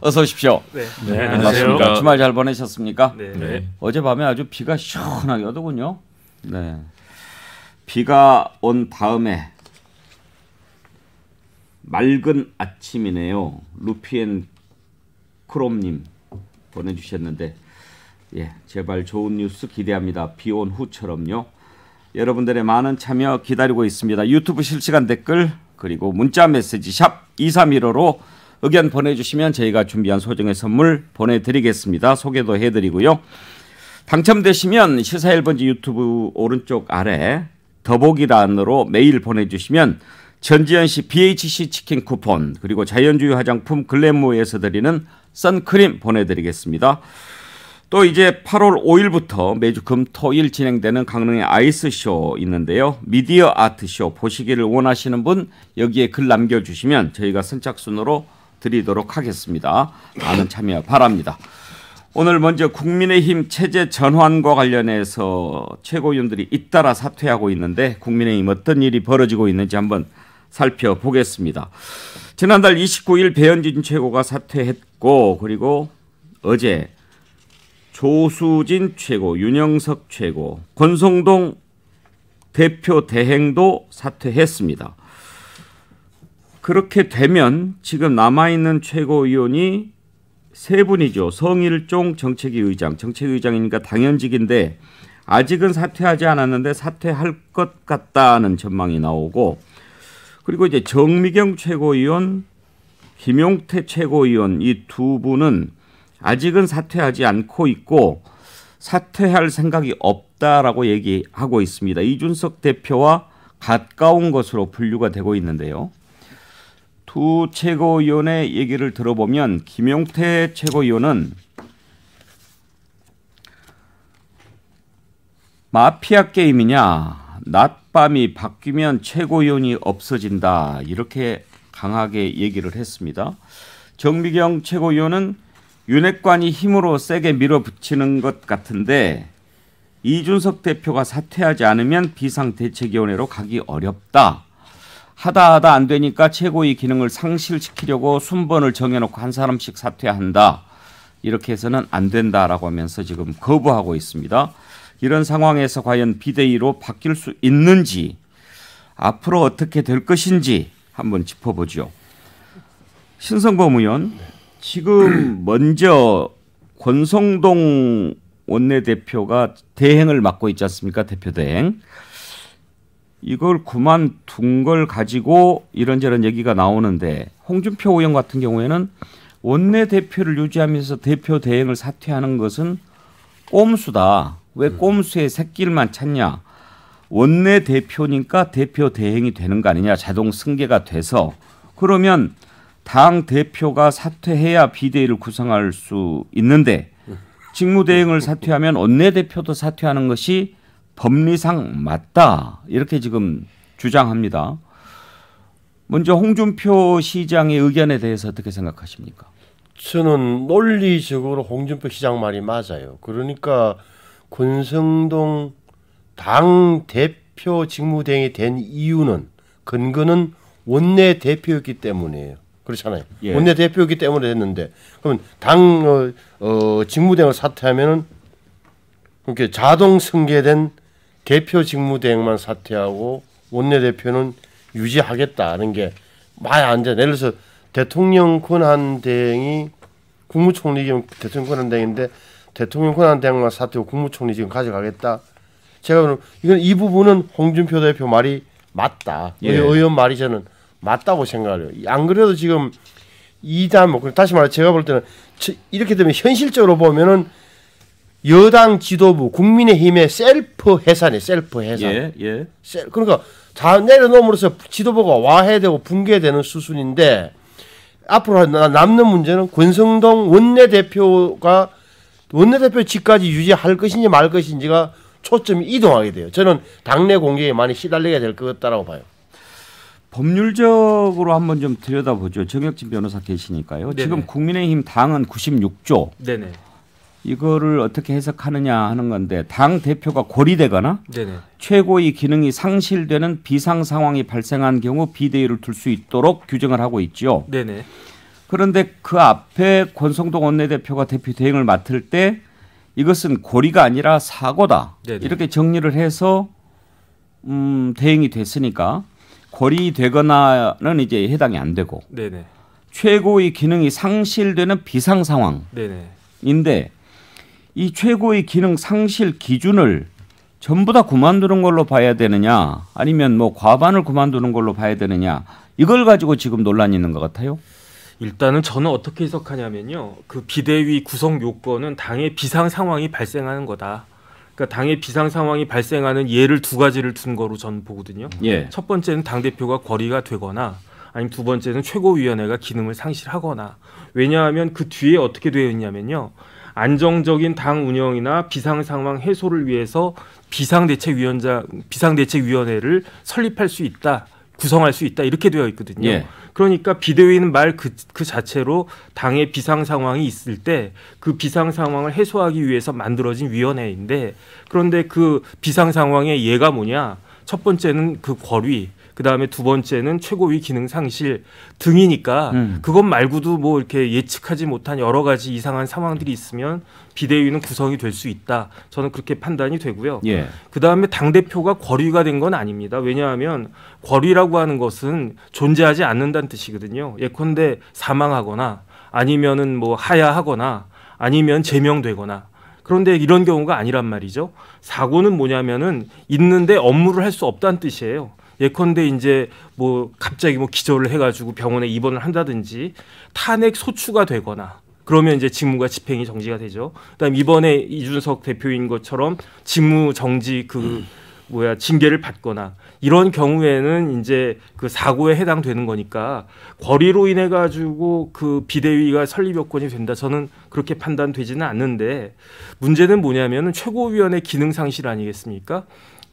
어서 오십시오. 네. 네, 반갑습니다. 주말 잘 보내셨습니까? 네. 네. 어젯밤에 아주 비가 시원하게 오더군요. 네. 비가 온 다음에 맑은 아침이네요. 루피앤 크롬님 보내주셨는데, 예, 제발 좋은 뉴스 기대합니다. 비 온 후처럼요. 여러분들의 많은 참여 기다리고 있습니다. 유튜브 실시간 댓글 그리고 문자 메시지 샵 2315로 의견 보내주시면 저희가 준비한 소정의 선물 보내드리겠습니다. 소개도 해드리고요. 당첨되시면 시사 1번지 유튜브 오른쪽 아래 더보기란으로 메일 보내주시면 전지현 씨 BHC 치킨 쿠폰 그리고 자연주의 화장품 글래무에서 드리는 선크림 보내드리겠습니다. 또 이제 8월 5일부터 매주 금, 토, 일 진행되는 강릉의 아이스쇼 있는데요. 미디어 아트쇼 보시기를 원하시는 분 여기에 글 남겨주시면 저희가 선착순으로 드리도록 하겠습니다. 많은 참여 바랍니다. 오늘 먼저 국민의힘 체제 전환과 관련해서 최고위원들이 잇따라 사퇴하고 있는데 국민의힘 어떤 일이 벌어지고 있는지 한번 살펴보겠습니다. 지난달 29일 배현진 최고가 사퇴했고 그리고 어제 조수진 최고, 윤영석 최고, 권성동 대표 대행도 사퇴했습니다. 그렇게 되면 지금 남아있는 최고위원이 세 분이죠. 성일종 정책위 의장, 정책위 의장이니까 당연직인데 아직은 사퇴하지 않았는데 사퇴할 것 같다는 전망이 나오고 그리고 이제 정미경 최고위원, 김용태 최고위원 이 두 분은 아직은 사퇴하지 않고 있고 사퇴할 생각이 없다라고 얘기하고 있습니다. 이준석 대표와 가까운 것으로 분류가 되고 있는데요. 두 최고위원의 얘기를 들어보면 김용태 최고위원은 마피아 게임이냐 낮밤이 바뀌면 최고위원이 없어진다 이렇게 강하게 얘기를 했습니다. 정미경 최고위원은 윤핵관이 힘으로 세게 밀어붙이는 것 같은데 이준석 대표가 사퇴하지 않으면 비상대책위원회로 가기 어렵다. 하다 안 되니까 최고위 기능을 상실시키려고 순번을 정해놓고 한 사람씩 사퇴한다. 이렇게 해서는 안 된다라고 하면서 지금 거부하고 있습니다. 이런 상황에서 과연 비대위로 바뀔 수 있는지 앞으로 어떻게 될 것인지 한번 짚어보죠. 신성범 의원, 지금 먼저 권성동 원내대표가 대행을 맡고 있지 않습니까? 대표 대행. 이걸 그만둔 걸 가지고 이런저런 얘기가 나오는데 홍준표 의원 같은 경우에는 원내대표를 유지하면서 대표 대행을 사퇴하는 것은 꼼수다. 왜 꼼수의 새끼를만 찾냐. 원내대표니까 대표 대행이 되는 거 아니냐. 자동 승계가 돼서. 그러면 당 대표가 사퇴해야 비대위를 구성할 수 있는데 직무대행을 사퇴하면 원내대표도 사퇴하는 것이 법리상 맞다. 이렇게 지금 주장합니다. 먼저 홍준표 시장의 의견에 대해서 어떻게 생각하십니까? 저는 논리적으로 홍준표 시장 말이 맞아요. 그러니까 권성동 당 대표 직무대행이 된 이유는 근거는 원내대표였기 때문이에요. 그렇잖아요. 예. 원내대표였기 때문에 됐는데 그러면 당 직무대행을 사퇴하면은 그렇게 자동 승계된 대표 직무대행만 사퇴하고 원내대표는 유지하겠다는 게 말이 안 돼. 예를 들어서 대통령 권한대행이 국무총리이면 대통령 권한대행인데 대통령 권한대행만 사퇴하고 국무총리 지금 가져가겠다. 제가 보면 이 부분은 홍준표 대표 말이 맞다. 예. 의원 말이 저는 맞다고 생각해요. 안 그래도 지금 이단 다시 말해 제가 볼 때는 이렇게 되면 현실적으로 보면은 여당 지도부 국민의힘의 셀프 해산이에요. 셀프 해산. 예. 그러니까 다 내려놓음으로써 지도부가 와해되고 붕괴되는 수순인데 앞으로 남는 문제는 권성동 원내대표가 원내대표직까지 유지할 것인지 말 것인지가 초점이 이동하게 돼요. 저는 당내 공격에 많이 시달리게 될 것 같다라고 봐요. 법률적으로 한번 좀 들여다보죠. 정혁진 변호사 계시니까요. 네네. 지금 국민의힘 당은 96조. 네네. 이거를 어떻게 해석하느냐 하는 건데 당 대표가 고리되거나 네네. 최고의 기능이 상실되는 비상 상황이 발생한 경우 비대위를 둘 수 있도록 규정을 하고 있죠. 네네. 그런데 그 앞에 권성동 원내대표가 대표 대행을 맡을 때 이것은 고리가 아니라 사고다. 네네. 이렇게 정리를 해서 대행이 됐으니까 고리되거나는 이제 해당이 안 되고 네네. 최고의 기능이 상실되는 비상 상황인데 네네. 이 최고의 기능 상실 기준을 전부 다 그만두는 걸로 봐야 되느냐 아니면 뭐 과반을 그만두는 걸로 봐야 되느냐 이걸 가지고 지금 논란이 있는 것 같아요. 일단은 저는 어떻게 해석하냐면요. 그 비대위 구성 요건은 당의 비상 상황이 발생하는 거다. 그러니까 당의 비상 상황이 발생하는 예를 두 가지를 둔 거로 저는 보거든요. 예. 첫 번째는 당대표가 거리가 되거나 아니면 두 번째는 최고위원회가 기능을 상실하거나. 왜냐하면 그 뒤에 어떻게 되어 있냐면요. 안정적인 당 운영이나 비상 상황 해소를 위해서 비상대책위원회를 설립할 수 있다. 구성할 수 있다. 이렇게 되어 있거든요. 예. 그러니까 비대위는 말 그 자체로 당의 비상 상황이 있을 때 그 비상 상황을 해소하기 위해서 만들어진 위원회인데 그런데 그 비상 상황의 예가 뭐냐? 첫 번째는 그 거리, 그다음에 두 번째는 최고위 기능 상실 등이니까 그것 말고도 뭐 이렇게 예측하지 못한 여러 가지 이상한 상황들이 있으면 비대위는 구성이 될 수 있다. 저는 그렇게 판단이 되고요. 예. 그다음에 당대표가 거리가 된 건 아닙니다. 왜냐하면 거리라고 하는 것은 존재하지 않는다는 뜻이거든요. 예컨대 사망하거나 아니면은 뭐 하야하거나 아니면 제명되거나 그런데 이런 경우가 아니란 말이죠. 사고는 뭐냐면은 있는데 업무를 할 수 없다는 뜻이에요. 예컨대 이제 뭐 갑자기 뭐 기절을 해가지고 병원에 입원을 한다든지 탄핵 소추가 되거나 그러면 이제 직무가 집행이 정지가 되죠. 그다음 이번에 이준석 대표인 것처럼 직무 정지 징계를 받거나 이런 경우에는 이제 그 사고에 해당되는 거니까 거리로 인해 가지고 그 비대위가 설립 요건이 된다. 저는 그렇게 판단되지는 않는데 문제는 뭐냐면은 최고위원회 기능 상실 아니겠습니까?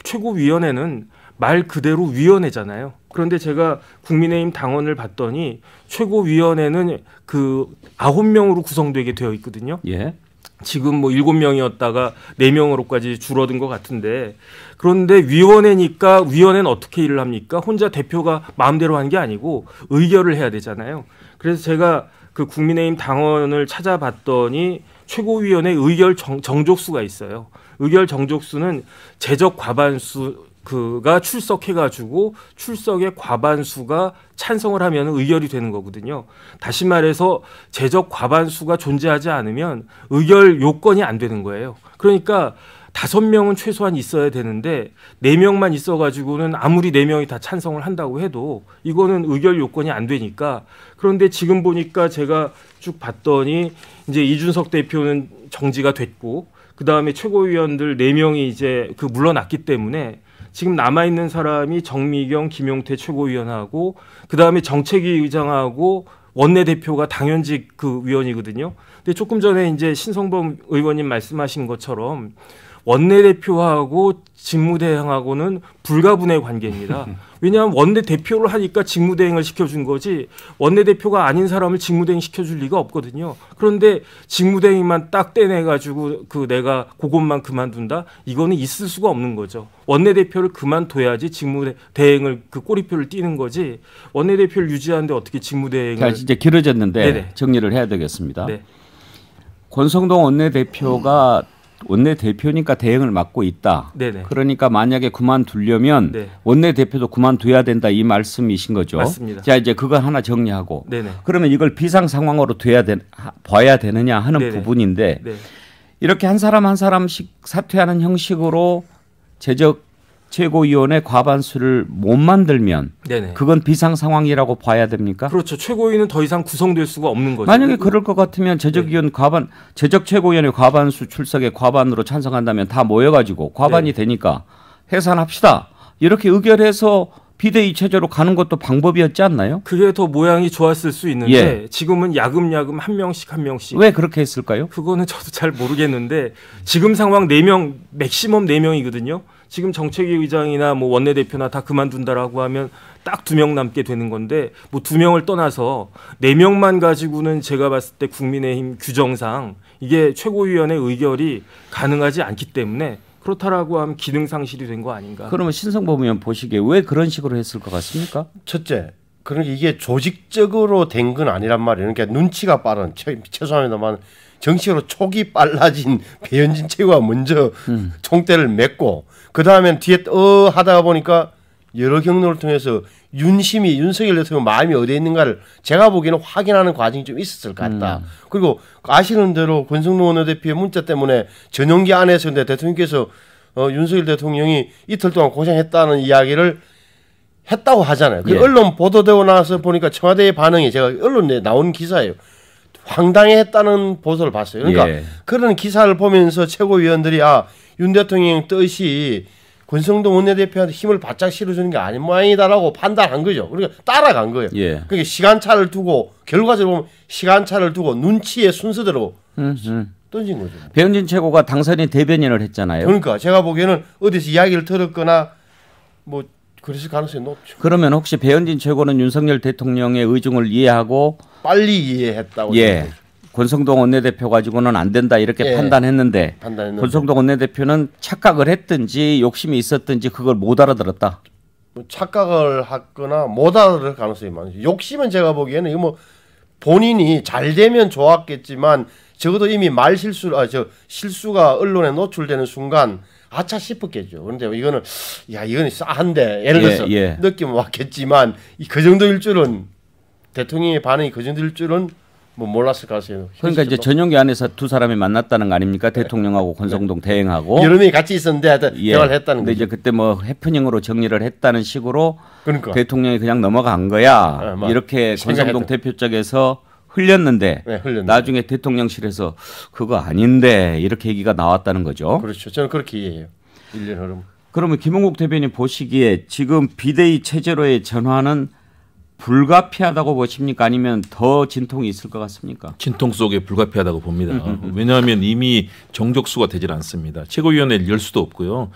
최고위원회는 말 그대로 위원회잖아요. 그런데 제가 국민의힘 당원을 봤더니 최고위원회는 그 9명으로 구성되게 되어 있거든요. 예. 지금 뭐 7명이었다가 4명으로까지 줄어든 것 같은데 그런데 위원회니까 위원회는 어떻게 일을 합니까? 혼자 대표가 마음대로 하는 게 아니고 의결을 해야 되잖아요. 그래서 제가 그 국민의힘 당원을 찾아봤더니 최고위원회 의결 정족수가 있어요. 의결 정족수는 제적 과반수 그가 출석해가지고 출석의 과반수가 찬성을 하면 의결이 되는 거거든요. 다시 말해서 제적 과반수가 존재하지 않으면 의결 요건이 안 되는 거예요. 그러니까 5명은 최소한 있어야 되는데 4명만 있어가지고는 아무리 4명이 다 찬성을 한다고 해도 이거는 의결 요건이 안 되니까 그런데 지금 보니까 제가 쭉 봤더니 이제 이준석 대표는 정지가 됐고 그 다음에 최고위원들 4명이 이제 그 물러났기 때문에 지금 남아있는 사람이 정미경, 김용태 최고위원하고 그다음에 정책위 의장하고 원내대표가 당연직 그 위원이거든요. 근데 조금 전에 이제 신성범 의원님 말씀하신 것처럼 원내대표하고 직무대행하고는 불가분의 관계입니다. 왜냐하면 원내대표를 하니까 직무대행을 시켜준 거지 원내대표가 아닌 사람을 직무대행 시켜줄 리가 없거든요. 그런데 직무대행만 딱 떼내가지고 그 내가 그것만 그만둔다? 이거는 있을 수가 없는 거죠. 원내대표를 그만둬야지 직무대행을 그 꼬리표를 띄는 거지 원내대표를 유지하는데 어떻게 직무대행을. 자, 이제 길어졌는데 네네. 정리를 해야 되겠습니다. 네. 권성동 원내대표가 원내대표니까 대행을 맡고 있다. 네네. 그러니까 만약에 그만두려면 네. 원내대표도 그만둬야 된다 이 말씀이신 거죠. 맞습니다. 자 이제 그거 하나 정리하고 네네. 그러면 이걸 비상 상황으로 봐야 되느냐 하는 네네. 부분인데 네. 이렇게 한 사람 한 사람씩 사퇴하는 형식으로 제적 최고위원회 과반수를 못 만들면 네네. 그건 비상 상황이라고 봐야 됩니까? 그렇죠. 최고위는 더 이상 구성될 수가 없는 거죠. 만약에 그럴 것 같으면 제적위원 과반, 제적 최고위원회 과반수 출석에 과반으로 찬성한다면 다 모여가지고 과반이 되니까 해산합시다. 이렇게 의결해서 비대위 체제로 가는 것도 방법이었지 않나요? 그게 더 모양이 좋았을 수 있는데 지금은 야금야금 한 명씩 왜 그렇게 했을까요? 그거는 저도 잘 모르겠는데 지금 상황 4명 맥시멈 4명이거든요. 지금 정책위 의장이나 뭐 원내대표나 다 그만둔다라고 하면 딱 2명 남게 되는 건데 뭐 2명을 떠나서 4명만 가지고는 제가 봤을 때 국민의힘 규정상 이게 최고위원회 의결이 가능하지 않기 때문에 그렇다라고 하면 기능 상실이 된 거 아닌가. 그러면 신성범 의원 보시기에 왜 그런 식으로 했을 것 같습니까? 첫째, 그러니까 이게 조직적으로 된 건 아니란 말이에요. 그러니까 눈치가 빠른 최소한에다만 정치적으로 촉이 빨라진 배현진 최고가 먼저 총대를 맺고 그 다음엔 뒤에 하다가 보니까 여러 경로를 통해서 윤석열 대통령 마음이 어디에 있는가를 제가 보기에는 확인하는 과정이 좀 있었을 것 같다. 그리고 아시는 대로 권성동 원내대표의 문자 때문에 전용기 안에서 근데 대통령께서 윤석열 대통령이 이틀 동안 고생했다는 이야기를 했다고 하잖아요. 그 예. 언론 보도되고 나서 보니까 청와대의 반응이 제가 언론에 나온 기사예요. 황당해했다는 보도를 봤어요. 그러니까 예. 그런 기사를 보면서 최고위원들이 윤 대통령 뜻이 권성동 원내대표한테 힘을 바짝 실어주는 게 아닌 모양이다라고 판단한 거죠. 그러니까 따라간 거예요. 예. 그러니까 시간차를 두고 결과적으로 보면 시간차를 두고 눈치의 순서대로 던진 거죠. 배현진 최고가 당선인 대변인을 했잖아요. 그러니까 제가 보기에는 어디서 이야기를 들었거나 뭐 그랬을 가능성이 높죠. 그러면 혹시 배현진 최고는 윤석열 대통령의 의중을 이해하고 빨리 이해했다고. 예. 권성동 원내대표 가지고는 안 된다 이렇게 예. 판단했는데 권성동 원내대표는 착각을 했든지 욕심이 있었든지 그걸 못 알아들었다. 뭐 착각을 하거나 못 알아들을 가능성이 많죠. 욕심은 제가 보기에는 이거 뭐 본인이 잘 되면 좋았겠지만 적어도 이미 말 실수가 언론에 노출되는 순간 아차 싶었겠죠. 그런데 이거는 이거는 싸한데 예를 들어서 느낌은 왔겠지만 그 정도일 줄은 대통령의 반응이 그 정도일 줄은 뭐 몰랐을 가능성이. 그러니까 이제 전용기 안에서 두 사람이 만났다는 거 아닙니까? 대통령하고 권성동 대행하고 여러 명이 같이 있었는데 대화를 했다는 근데 거죠. 이제 그때 뭐 해프닝으로 정리를 했다는 식으로 그러니까 대통령이 그냥 넘어간 거야. 이렇게 권성동 대표 쪽에서 흘렸는데 나중에 대통령실에서 그거 아닌데 이렇게 얘기가 나왔다는 거죠. 그렇죠. 저는 그렇게 이해해요. 1년 흐름. 그러면 김홍국 대변인 보시기에 지금 비대위 체제로의 전환은 불가피하다고 보십니까? 아니면 더 진통이 있을 것 같습니까? 진통 속에 불가피하다고 봅니다. 왜냐하면 이미 정족수가 되질 않습니다. 최고위원회를 열 수도 없고요.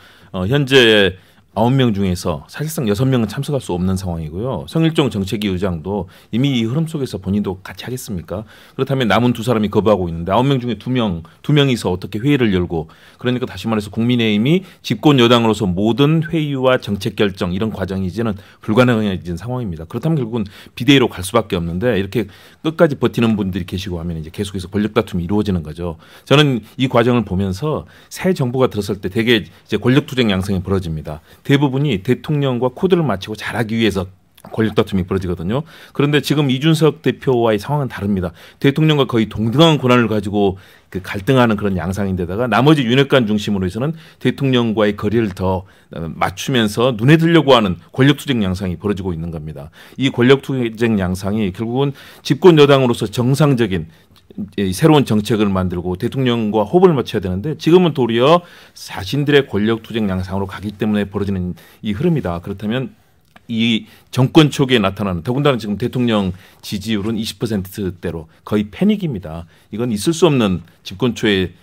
현재 9명 중에서 사실상 6명은 참석할 수 없는 상황이고요. 성일종 정책위 의장도 이미 이 흐름 속에서 본인도 같이 하겠습니까? 그렇다면 남은 두 사람이 거부하고 있는데 9명 중에 2명이서 어떻게 회의를 열고 그러니까 다시 말해서 국민의힘이 집권 여당으로서 모든 회의와 정책 결정 이런 과정이 이제는 불가능해진 상황입니다. 그렇다면 결국은 비대위로 갈 수밖에 없는데 이렇게 끝까지 버티는 분들이 계시고 하면 이제 계속해서 권력 다툼이 이루어지는 거죠. 저는 이 과정을 보면서 새 정부가 들었을 때 되게 이제 권력 투쟁 양상이 벌어집니다. 대부분이 대통령과 코드를 맞추고 잘하기 위해서 권력 다툼이 벌어지거든요. 그런데 지금 이준석 대표와의 상황은 다릅니다. 대통령과 거의 동등한 권한을 가지고 그 갈등하는 그런 양상인데다가 나머지 윤핵관 중심으로 해서는 대통령과의 거리를 더 맞추면서 눈에 들려고 하는 권력 투쟁 양상이 벌어지고 있는 겁니다. 이 권력 투쟁 양상이 결국은 집권 여당으로서 정상적인 새로운 정책을 만들고 대통령과 호흡을 맞춰야 되는데 지금은 도리어 자신들의 권력 투쟁 양상으로 가기 때문에 벌어지는 이 흐름이다. 그렇다면 이 정권 초기에 나타나는 더군다나 지금 대통령 지지율은 20%대로 거의 패닉입니다. 이건 있을 수 없는 집권 초의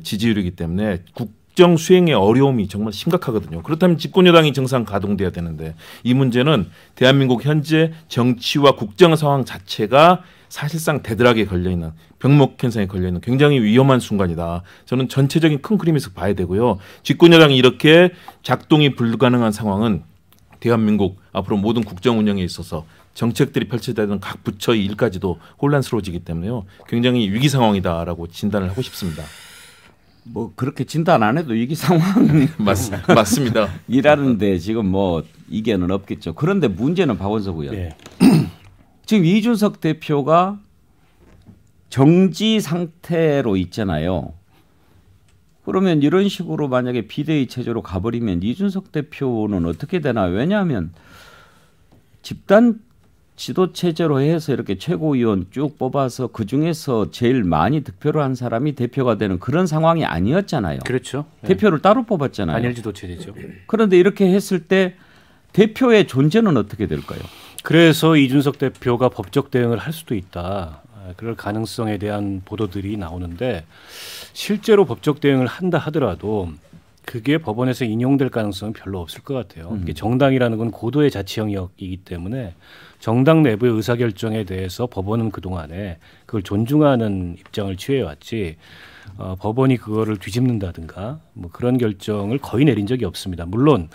지지율이기 때문에 국정 수행의 어려움이 정말 심각하거든요. 그렇다면 집권 여당이 정상 가동돼야 되는데 이 문제는 대한민국 현재 정치와 국정 상황 자체가 사실상 대들하게 걸려있는 병목 현상에 걸려있는 굉장히 위험한 순간이다. 저는 전체적인 큰 그림에서 봐야 되고요. 집권 여당이 이렇게 작동이 불가능한 상황은 대한민국 앞으로 모든 국정 운영에 있어서 정책들이 펼쳐지는 각 부처의 일까지도 혼란스러워지기 때문에요. 굉장히 위기 상황이다라고 진단을 하고 싶습니다. 뭐 그렇게 진단 안 해도 위기 상황 맞습니다. 일하는데 지금 뭐 이견은 없겠죠. 그런데 문제는 박원석 의원. 네. 지금 이준석 대표가 정지 상태로 있잖아요. 그러면 이런 식으로 만약에 비대위 체제로 가버리면 이준석 대표는 어떻게 되나? 왜냐하면 집단 지도 체제로 해서 이렇게 최고위원 쭉 뽑아서 그중에서 제일 많이 득표를 한 사람이 대표가 되는 그런 상황이 아니었잖아요. 그렇죠. 대표를 따로 뽑았잖아요. 단일 지도 체제죠. 그런데 이렇게 했을 때 대표의 존재는 어떻게 될까요? 그래서 이준석 대표가 법적 대응을 할 수도 있다. 그럴 가능성에 대한 보도들이 나오는데 실제로 법적 대응을 한다 하더라도 그게 법원에서 인용될 가능성은 별로 없을 것 같아요. 이게 정당이라는 건 고도의 자치 영역이기 때문에 정당 내부의 의사결정에 대해서 법원은 그동안에 그걸 존중하는 입장을 취해왔지 법원이 그거를 뒤집는다든가 뭐 그런 결정을 거의 내린 적이 없습니다. 물론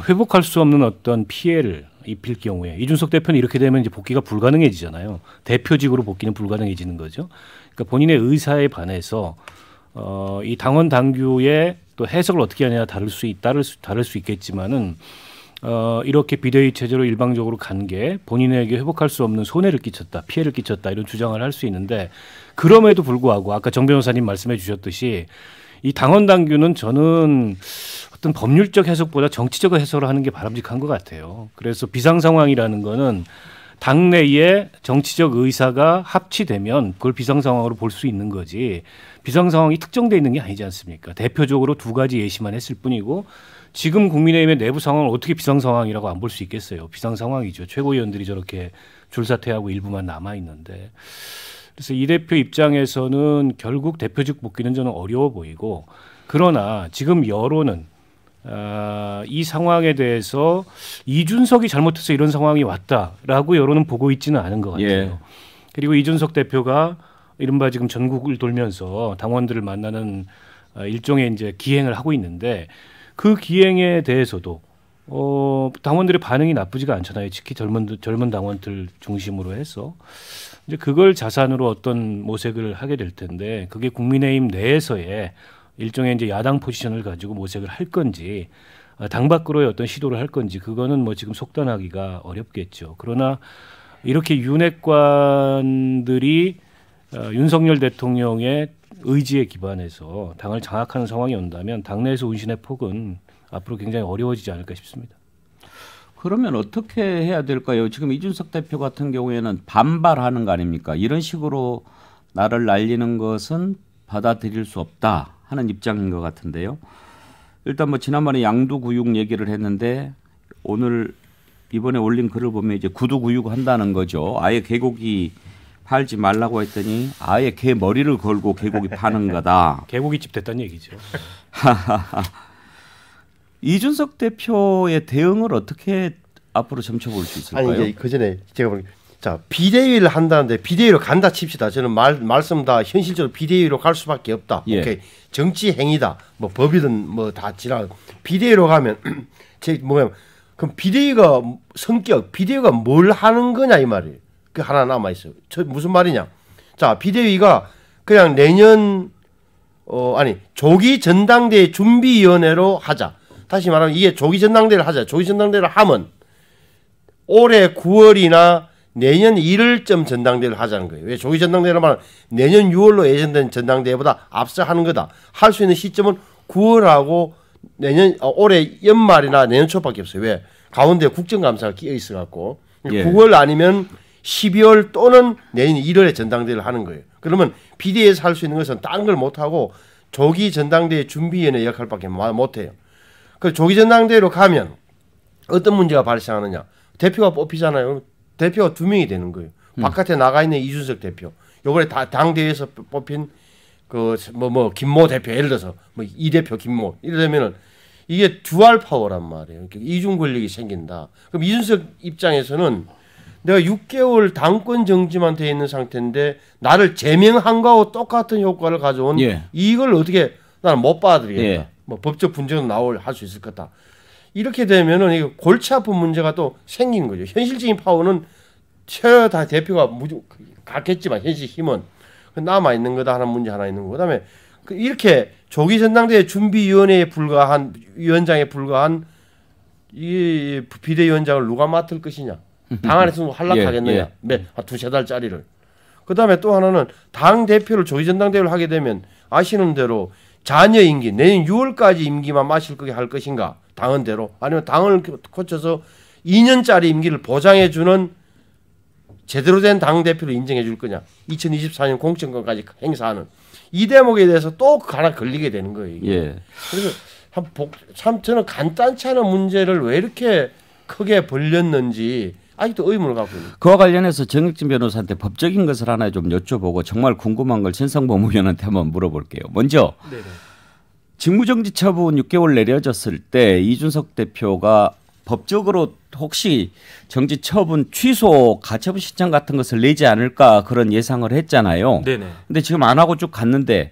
회복할 수 없는 어떤 피해를 입힐 경우에 이준석 대표는 이렇게 되면 이제 복귀가 불가능해지잖아요. 대표직으로 복귀는 불가능해지는 거죠. 그러니까 본인의 의사에 반해서 이 당원 당규의 또 해석을 어떻게 하느냐 다를 수 있겠지만은 이렇게 비대위 체제로 일방적으로 간 게 본인에게 회복할 수 없는 손해를 끼쳤다, 피해를 끼쳤다 이런 주장을 할 수 있는데 그럼에도 불구하고 아까 정 변호사님 말씀해 주셨듯이 이 당원 당규는 저는 어떤 법률적 해석보다 정치적 해석을 하는 게 바람직한 것 같아요. 그래서 비상 상황이라는 거는 당내에 정치적 의사가 합치되면 그걸 비상 상황으로 볼 수 있는 거지 비상 상황이 특정돼 있는 게 아니지 않습니까? 대표적으로 두 가지 예시만 했을 뿐이고 지금 국민의힘의 내부 상황을 어떻게 비상 상황이라고 안 볼 수 있겠어요? 비상 상황이죠. 최고위원들이 저렇게 줄사퇴하고 일부만 남아 있는데 그래서 이 대표 입장에서는 결국 대표직 복귀는 저는 어려워 보이고 그러나 지금 여론은 이 상황에 대해서 이준석이 잘못해서 이런 상황이 왔다라고 여론은 보고 있지는 않은 것 같아요. 예. 그리고 이준석 대표가 이른바 지금 전국을 돌면서 당원들을 만나는 일종의 이제 기행을 하고 있는데 그 기행에 대해서도 당원들의 반응이 나쁘지가 않잖아요. 특히 젊은 당원들 중심으로 해서 이제 그걸 자산으로 어떤 모색을 하게 될 텐데 그게 국민의힘 내에서의 일종의 이제 야당 포지션을 가지고 모색을 할 건지 당 밖으로의 어떤 시도를 할 건지 그거는 뭐 지금 속단하기가 어렵겠죠. 그러나 이렇게 윤핵관들이 윤석열 대통령의 의지에 기반해서 당을 장악하는 상황이 온다면 당내에서 운신의 폭은 앞으로 굉장히 어려워지지 않을까 싶습니다. 그러면 어떻게 해야 될까요? 지금 이준석 대표 같은 경우에는 반발하는 거 아닙니까? 이런 식으로 나를 날리는 것은 받아들일 수 없다 하는 입장인 것 같은데요. 일단 뭐 지난번에 양두구육 얘기를 했는데 오늘 이번에 올린 글을 보면 이제 구두구육 한다는 거죠. 아예 개고기 팔지 말라고 했더니 아예 개 머리를 걸고 개고기 파는 거다. 개고기집 됐다는 얘기죠. 이준석 대표의 대응을 어떻게 앞으로 점쳐볼 수 있을까요? 아니 이제 그 전에 제가 보니까 자 비대위를 한다는데 비대위로 간다 칩시다. 저는 말씀 다 현실적으로 비대위로 갈 수밖에 없다. 예. 오케이 정치 행위다. 뭐 법이든 뭐 다 지나 비대위로 가면 제 뭐냐면 그럼 비대위가 성격 비대위가 뭘 하는 거냐 이 말이에요. 그 하나 남아 있어요. 무슨 말이냐? 자 비대위가 그냥 내년 조기 전당대회 준비위원회로 하자. 다시 말하면 이게 조기 전당대회를 하자. 조기 전당대회를 하면 올해 9월이나 내년 1월쯤 전당대회를 하자는 거예요. 왜 조기 전당대회를 말하면 내년 6월로 예정된 전당대회보다 앞서 하는 거다. 할 수 있는 시점은 9월하고 내년 올해 연말이나 내년 초밖에 없어요. 왜? 가운데 국정감사가 끼어 있어 갖고 예. 9월 아니면 12월 또는 내년 1월에 전당대회를 하는 거예요. 그러면 비대위에서 할 수 있는 것은 딴 걸 못 하고 조기 전당대회 준비위원회 역할밖에 못 해요. 그 조기 전당대회로 가면 어떤 문제가 발생하느냐? 대표가 뽑히잖아요. 대표가 2명이 되는 거예요. 바깥에 나가 있는 이준석 대표. 요번에 당 대회에서 뽑힌 그 김모 대표 예를 들어서 뭐 이 대표 김모 이러면은 이게 듀얼 파워란 말이에요. 이중 권력이 생긴다. 그럼 이준석 입장에서는 내가 6개월 당권 정지만 돼 있는 상태인데 나를 제명한 거하고 똑같은 효과를 가져온 예. 이걸 어떻게 나는 못 받아들이겠다. 예. 뭐 법적 분쟁도 할 수 있을 거다. 이렇게 되면은 이거 골치 아픈 문제가 또 생긴 거죠. 현실적인 파워는 다 대표가 갖겠지만 현실 힘은 남아 있는 거다 하는 문제 하나 있는 거. 그다음에 이렇게 조기 전당대회 준비위원회에 불과한 위원장에 불과한 이 비대위원장을 누가 맡을 것이냐? 당 안에서 할락하겠느냐? 한 2-3달짜리를. 그다음에 또 하나는 당 대표를 조기 전당대회를 하게 되면 아시는 대로 잔여 임기 내년 6월까지 임기만 마실 거게 할 것인가? 당헌대로 아니면 당을 거쳐서 2년짜리 임기를 보장해 주는 제대로 된 당 대표를 인정해 줄 거냐? 2024년 공천권까지 행사하는 이 대목에 대해서 또 하나 걸리게 되는 거예요. 이게. 예. 그래서 참 저는 간단치 않은 문제를 왜 이렇게 크게 벌렸는지 아직도 의문을 갖고 있는. 그와 관련해서 정혁진 변호사한테 법적인 것을 하나 좀 여쭤보고 정말 궁금한 걸 신성범 의원한테 한번 물어볼게요. 먼저 네네. 직무정지 처분 6개월 내려졌을 때 이준석 대표가 법적으로 혹시 정지 처분 취소 가처분 신청 같은 것을 내지 않을까 그런 예상을 했잖아요. 네네. 근데 지금 안 하고 쭉 갔는데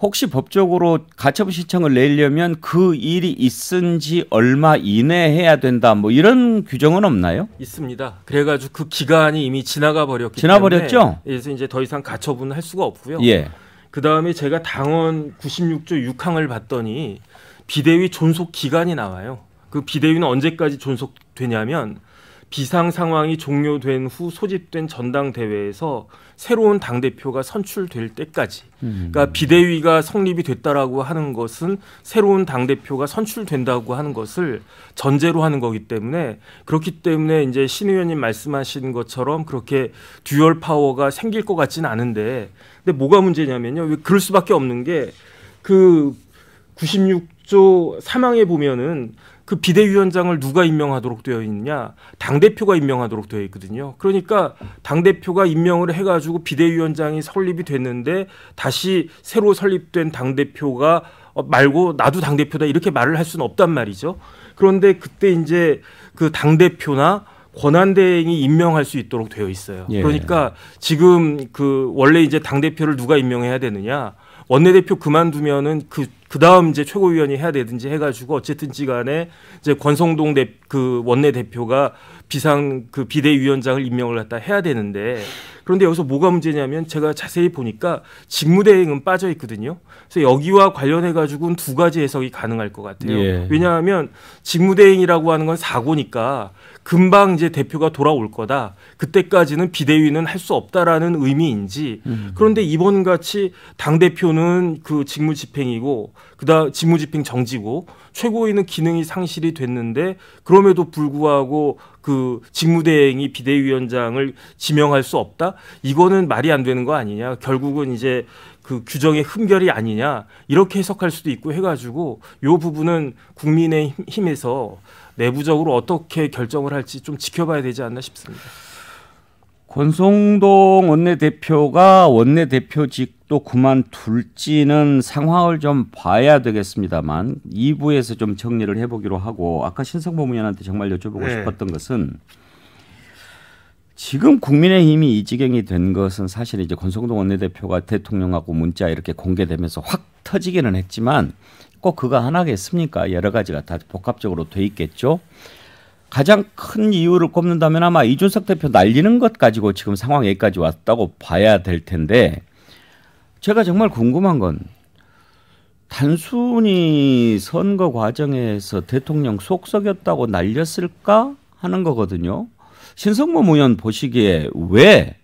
혹시 법적으로 가처분 신청을 내려면 그 일이 있은 지 얼마 이내에 해야 된다 뭐 이런 규정은 없나요? 있습니다. 그래가지고 그 기간이 이미 지나가 버렸기 지나버렸죠? 때문에 그래서 이제 더 이상 가처분을 할 수가 없고요. 예. 그 다음에 제가 당원 96조 6항을 봤더니 비대위 존속 기간이 나와요. 그 비대위는 언제까지 존속되냐면 비상 상황이 종료된 후 소집된 전당대회에서 새로운 당대표가 선출될 때까지. 그러니까 비대위가 성립이 됐다라고 하는 것은 새로운 당대표가 선출된다고 하는 것을 전제로 하는 거기 때문에 그렇기 때문에 이제 신 의원님 말씀하신 것처럼 그렇게 듀얼 파워가 생길 것 같지는 않은데 근데 뭐가 문제냐면요. 왜 그럴 수밖에 없는 게 그 96조 3항에 보면은 그 비대위원장을 누가 임명하도록 되어 있느냐? 당대표가 임명하도록 되어 있거든요. 그러니까 당대표가 임명을 해가지고 비대위원장이 설립이 됐는데 다시 새로 설립된 당대표가 말고 나도 당대표다 이렇게 말을 할 수는 없단 말이죠. 그런데 그때 이제 그 당대표나 권한대행이 임명할 수 있도록 되어 있어요. 예. 그러니까 지금 그 원래 이제 당대표를 누가 임명해야 되느냐? 원내대표 그만두면은 그 다음 이제 최고위원이 해야 되든지 해가지고 어쨌든지 간에 이제 권성동 그 원내대표가 그 비대위원장을 임명을 갖다 해야 되는데 그런데 여기서 뭐가 문제냐면 제가 자세히 보니까 직무대행은 빠져 있거든요. 그래서 여기와 관련해 가지고는 두 가지 해석이 가능할 것 같아요. 예. 왜냐하면 직무대행이라고 하는 건 사고니까 금방 이제 대표가 돌아올 거다. 그때까지는 비대위는 할 수 없다라는 의미인지. 그런데 이번 같이 당 대표는 그 직무집행이고 그다음 직무집행 정지고 최고위는 기능이 상실이 됐는데 그럼에도 불구하고 그 직무대행이 비대위원장을 지명할 수 없다? 이거는 말이 안 되는 거 아니냐? 결국은 이제 그 규정의 흠결이 아니냐? 이렇게 해석할 수도 있고 해가지고 이 부분은 국민의힘에서 내부적으로 어떻게 결정을 할지 좀 지켜봐야 되지 않나 싶습니다. 권성동 원내대표가 원내대표직도 그만둘지는 상황을 좀 봐야 되겠습니다만 2부에서 좀 정리를 해보기로 하고 아까 신성범 의원한테 정말 여쭤보고 싶었던 것은 지금 국민의힘이 이 지경이 된 것은 사실 이제 권성동 원내대표가 대통령하고 문자 이렇게 공개되면서 확 터지기는 했지만 꼭 그거 하나겠습니까? 여러 가지가 다 복합적으로 돼 있겠죠. 가장 큰 이유를 꼽는다면 아마 이준석 대표 날리는 것 가지고 지금 상황 여기까지 왔다고 봐야 될 텐데 제가 정말 궁금한 건 단순히 선거 과정에서 대통령 속 썩였다고 날렸을까 하는 거거든요. 신성범 의원 보시기에 왜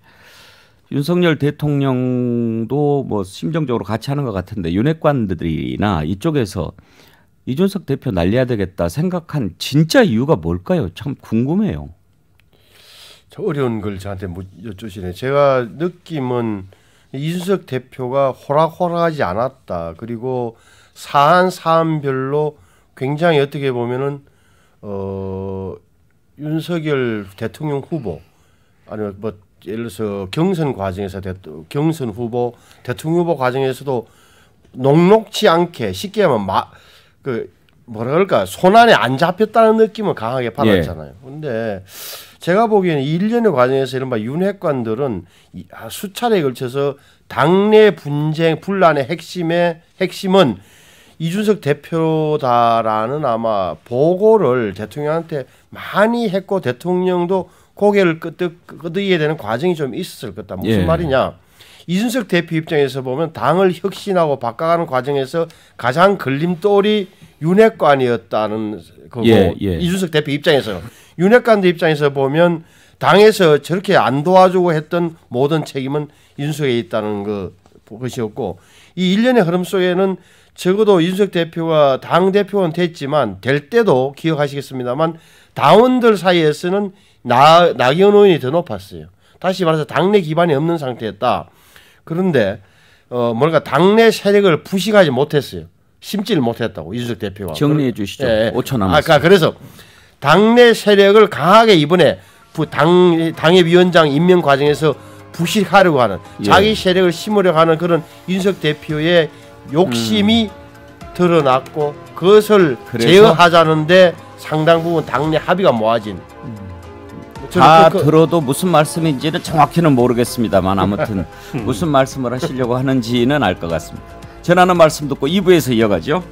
윤석열 대통령도 뭐 심정적으로 같이 하는 것 같은데 윤핵관들이나 이쪽에서 이준석 대표 날려야 되겠다 생각한 진짜 이유가 뭘까요? 참 궁금해요. 저 어려운 걸 저한테 여쭈시네. 제가 느낌은 이준석 대표가 호락호락하지 않았다. 그리고 사안별로 굉장히 어떻게 보면은 윤석열 대통령 후보 아니면 뭐 예를 들어서 경선 과정에서 경선 후보 대통령 후보 과정에서도 녹록치 않게 쉽게 하면 뭐라 그럴까 손안에 안 잡혔다는 느낌을 강하게 받았잖아요. 그런데 제가 보기에는 1년의 과정에서 이른바 윤핵관들은 수차례에 걸쳐서 당내 분란의 핵심은 이준석 대표다라는 아마 보고를 대통령한테 많이 했고 대통령도 고개를 끄덕여야 되는 과정이 좀 있었을 것 같다. 무슨 말이냐. 이준석 대표 입장에서 보면 당을 혁신하고 바꿔가는 과정에서 가장 걸림돌이 윤핵관이었다는 거고 이준석 대표 입장에서는 윤핵관들 입장에서 보면 당에서 저렇게 안 도와주고 했던 모든 책임은 이준석에 있다는 것이었고 이 일련의 흐름 속에는 적어도 이준석 대표가 당대표는 됐지만 될 때도 기억하시겠습니다만 당원들 사이에서는 나경원 의원이 더 높았어요. 다시 말해서 당내 기반이 없는 상태였다. 그런데 뭔가 당내 세력을 부식하지 못했어요. 심지를 못했다고 이준석 대표가. 정리해 주시죠. 5초 남았어요. 그래서 당내 세력을 강하게 이번에 당의 위원장 임명 과정에서 부식하려고 하는 자기 세력을 심으려고 하는 그런 이준석 대표의 욕심이 드러났고 그것을 제어하자는데 상당 부분 당내 합의가 모아진. 다 들어도 무슨 말씀인지는 정확히는 모르겠습니다만 아무튼 무슨 말씀을 하시려고 하는지는 알 것 같습니다. 전하는 말씀 듣고 2부에서 이어가죠.